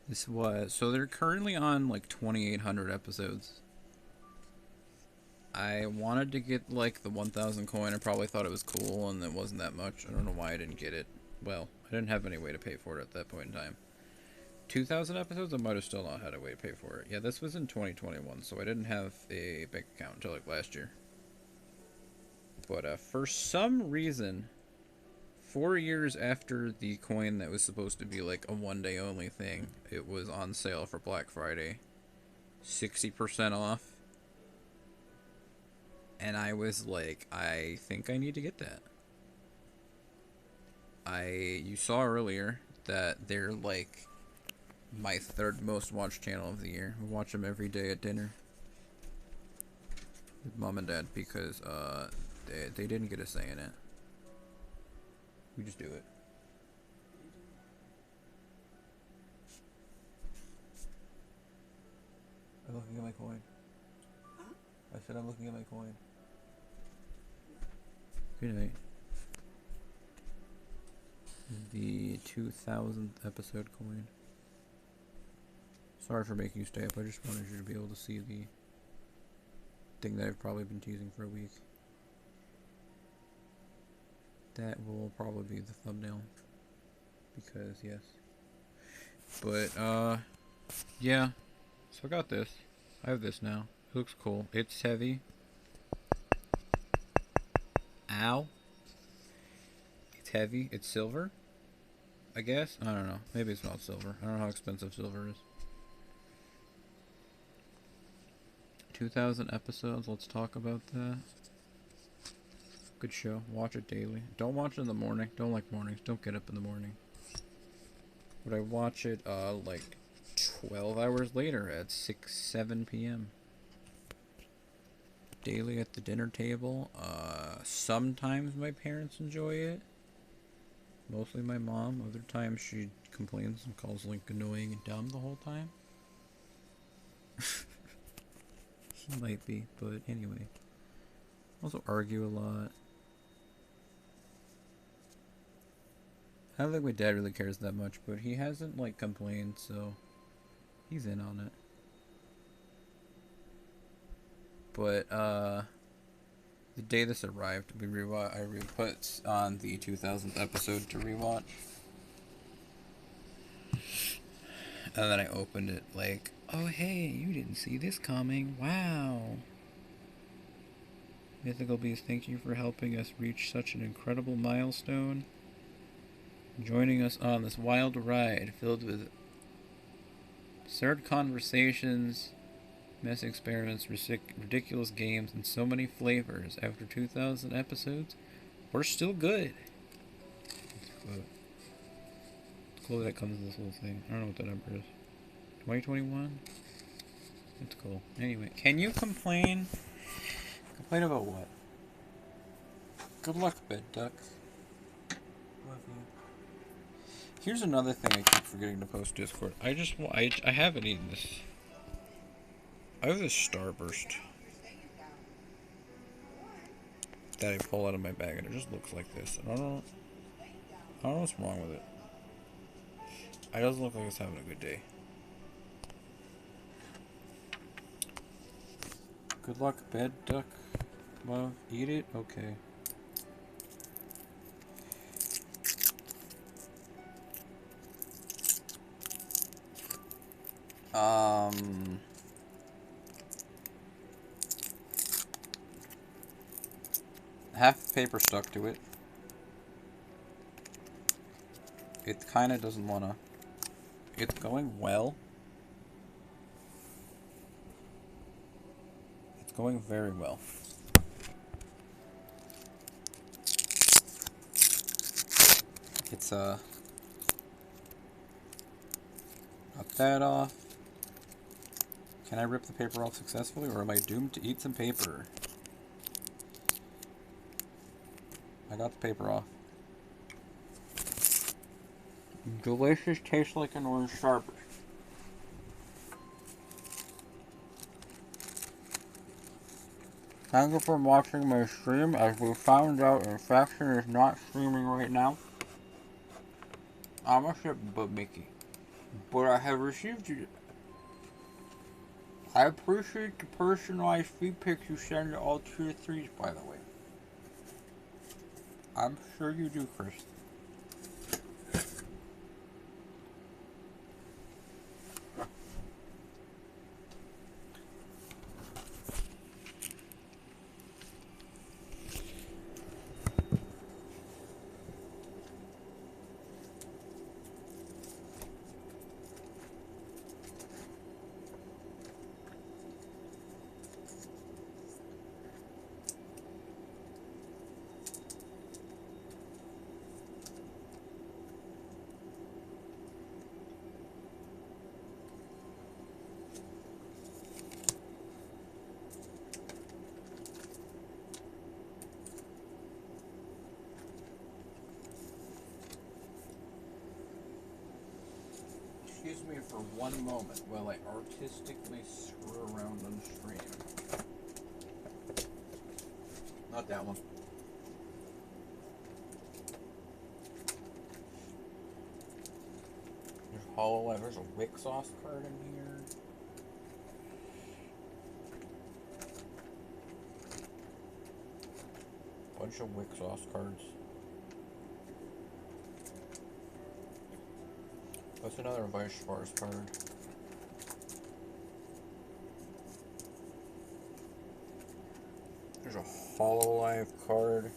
This was... So they're currently on like 2,800 episodes. I wanted to get like the 1,000 coin. I probably thought it was cool and it wasn't that much. I don't know why I didn't get it. Well, I didn't have any way to pay for it at that point in time. 2,000 episodes, I might have still not had a way to pay for it. Yeah, this was in 2021, so I didn't have a bank account until like last year. But for some reason, 4 years after the coin that was supposed to be like a one-day only thing, it was on sale for Black Friday. 60% off. And I was like, I think I need to get that. You saw earlier that they're like my third most watched channel of the year. I watch them every day at dinner with mom and dad because they didn't get a say in it. We just do it. I'm looking at my coin. Huh? I said I'm looking at my coin. Good night. The 2,000th episode coin. Sorry for making you stay up. I just wanted you to be able to see the thing that I've probably been teasing for a week. That will probably be the thumbnail. Because, yes. But, yeah. So I got this. I have this now. It looks cool. It's heavy. Ow. It's heavy. It's silver. I guess? I don't know. Maybe it's not silver. I don't know how expensive silver is. 2,000 episodes. Let's talk about that. Good show. Watch it daily. Don't watch it in the morning. Don't like mornings. Don't get up in the morning. But I watch it like 12 hours later at 7 p.m. Daily at the dinner table. Sometimes my parents enjoy it. Mostly my mom. Other times she complains and calls Link annoying and dumb the whole time. He might be, but anyway. Also argue a lot. I don't think my dad really cares that much, but he hasn't like complained, so he's in on it. But the day this arrived, I put on the 2,000th episode to rewatch. And then I opened it like, oh hey, you didn't see this coming. Wow. Mythical Beast, thank you for helping us reach such an incredible milestone. Joining us on this wild ride filled with absurd conversations, mess experiments, ridiculous games, and so many flavors. After 2,000 episodes, we're still good. It's cool that comes with this little thing. I don't know what that number is. 2021? It's cool. Anyway, can you complain? Complain about what? Good luck, bed duck. Love you. Here's another thing I keep forgetting to post Discord. I haven't eaten this. I have this Starburst. that I pull out of my bag, and it just looks like this. And I don't know what's wrong with it. It doesn't look like it's having a good day. Good luck, bed duck. Well, eat it? Okay. Half the paper stuck to it. It kind of doesn't want to. It's going well. It's going very well. It's, got that off. Can I rip the paper off successfully, or am I doomed to eat some paper? I got the paper off. Delicious, tastes like an orange Starburst. Thank you for watching my stream. As we found out, Infection is not streaming right now. I'm a ship, but Mickey. But I have received you. I appreciate the personalized feedbacks you send to all tier 3s, by the way. I'm sure you do, Chris. Excuse me for one moment while I artistically screw around on the stream. Not that one. There's HoloLens. There's a Wick Sauce card in here. Bunch of Wick Sauce cards. That's another Vice Spars card. There's a HoloLive card.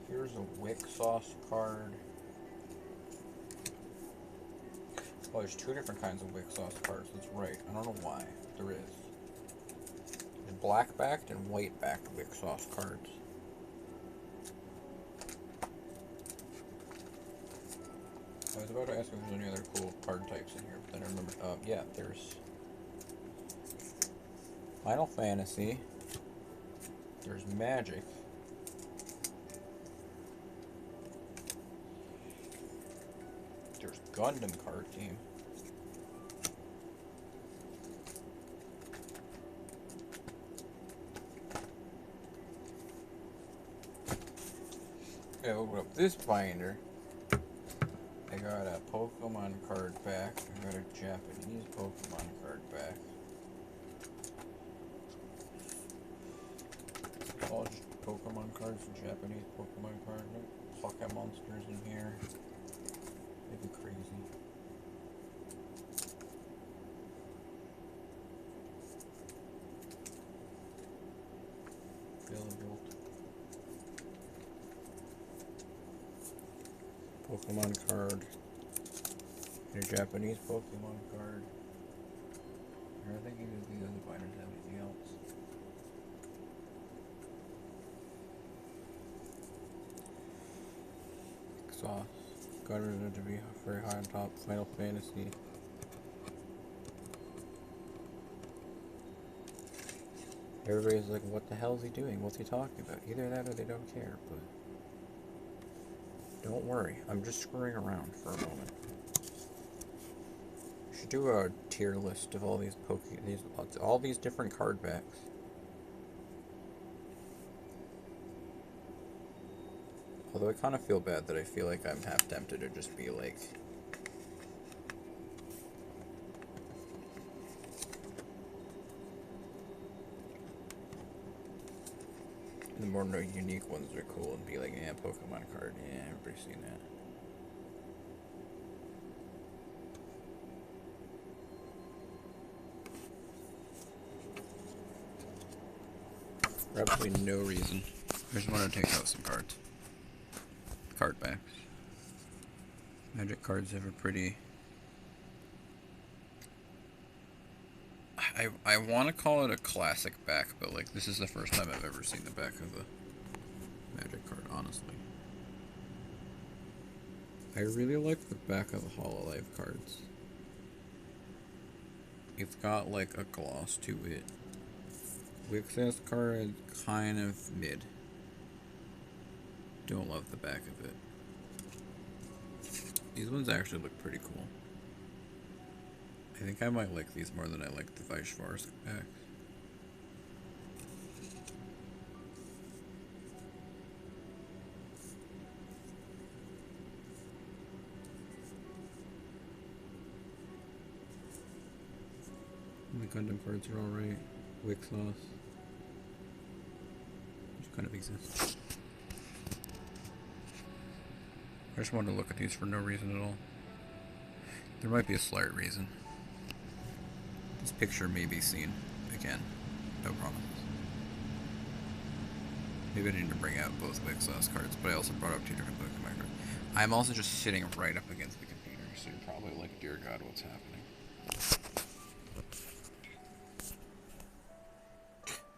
Here's a Wick Sauce card. Oh, there's two different kinds of Wick Sauce cards. That's right. I don't know why. There is. There's black-backed and white-backed Wick Sauce cards. I was about to ask if there's any other cool card types in here, but then I remembered, yeah, there's Final Fantasy, there's Magic, there's Gundam card game, okay, open up this binder. I got a Pokemon card back. I got a Japanese Pokemon card back. All just Pokemon cards and Japanese Pokemon cards. No Pocket Monsters in here. It'd be crazy. Pokemon card. Your Japanese Pokemon card. I think either of these other binders have anything else. Sauce. Got it to be very high on top. Final Fantasy. Everybody's like, what the hell is he doing? What's he talking about? Either that or they don't care, but don't worry. I'm just screwing around for a moment. I should do a tier list of all these all these different card backs. Although I kind of feel bad that I feel like I'm half tempted to just be like... The more unique ones are cool and be like, yeah, Pokemon card, yeah, everybody's seen that. For absolutely no reason. I just want to take out some cards. Card backs. Magic cards have a pretty... I want to call it a classic back, but like this is the first time I've ever seen the back of a Magic card, honestly. I really like the back of the Hololive cards. It's got like a gloss to it. Wixas card kind of mid. Don't love the back of it. These ones actually look pretty cool. I think I might like these more than I like the Vaishvar's packs. The Gundam cards are alright. Wixos. Which kind of exists. I just wanted to look at these for no reason at all. There might be a slight reason. This picture may be seen again. No promises. Maybe I need to bring out both Wixos cards, but I also brought up two different Pokemon cards. I'm also just sitting right up against the computer, so you're probably like, dear God, what's happening?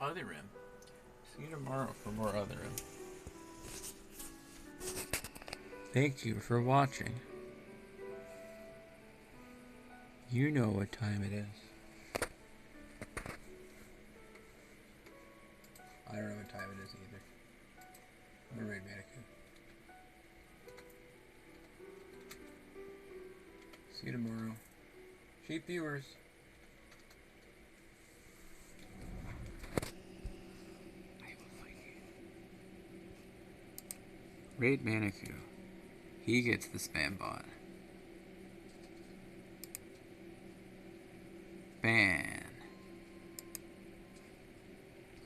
Other Rim. See you tomorrow for more Other Rim. Thank you for watching. You know what time it is. I don't know what time it is either. I'm gonna read Mythical. See you tomorrow. Cheap viewers. Raid Manicu. He gets the spam bot. Ban.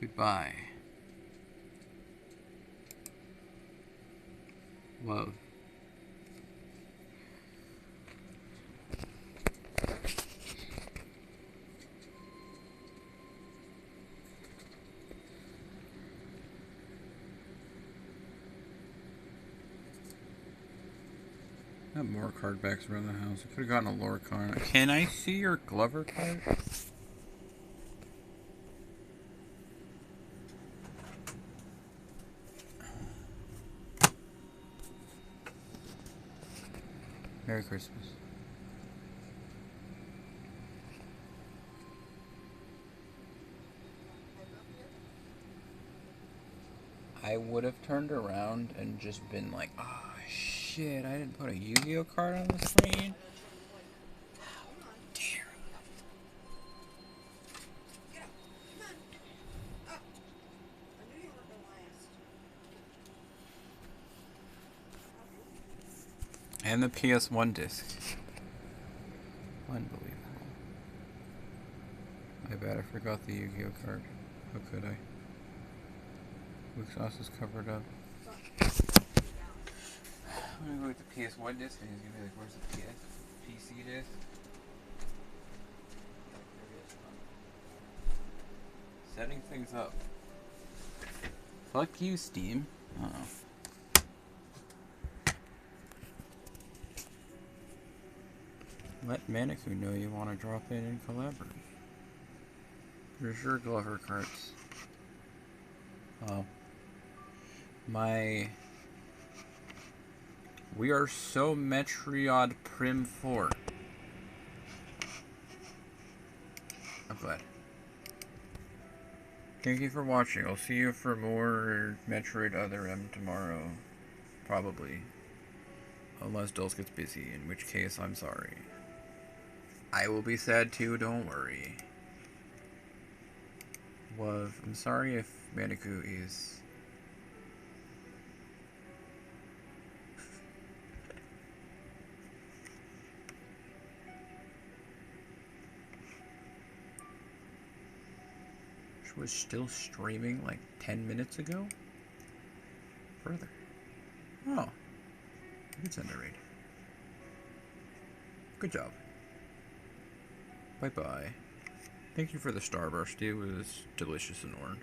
Goodbye. Whoa. Got more card backs around the house. I could have gotten a lore card. Can I see your Glover card? Merry Christmas. I would have turned around and just been like, oh shit, I didn't put a Yu-Gi-Oh card on the screen. Damn. And the PS1 disc. Unbelievable. I bet I forgot the Yu-Gi-Oh card. How could I? Wixos is covered up. I'm gonna go with the PS1 disc and he's gonna be like, where's the PC disc? Setting things up. Fuck you, Steam. Uh-oh. Let Manicu know you want to drop in and collaborate. Here's your Glover cards. Oh. We are so Metriod Prim 4. I'm glad. Thank you for watching. I'll see you for more Metroid Other M tomorrow. Probably. Unless Dulce gets busy, in which case I'm sorry. I will be sad too, don't worry. I'm sorry if Manicu is was still streaming like 10 minutes ago? Further. Oh. I did send a raid. Good job. Bye-bye. Thank you for the starburst. It was delicious and orange.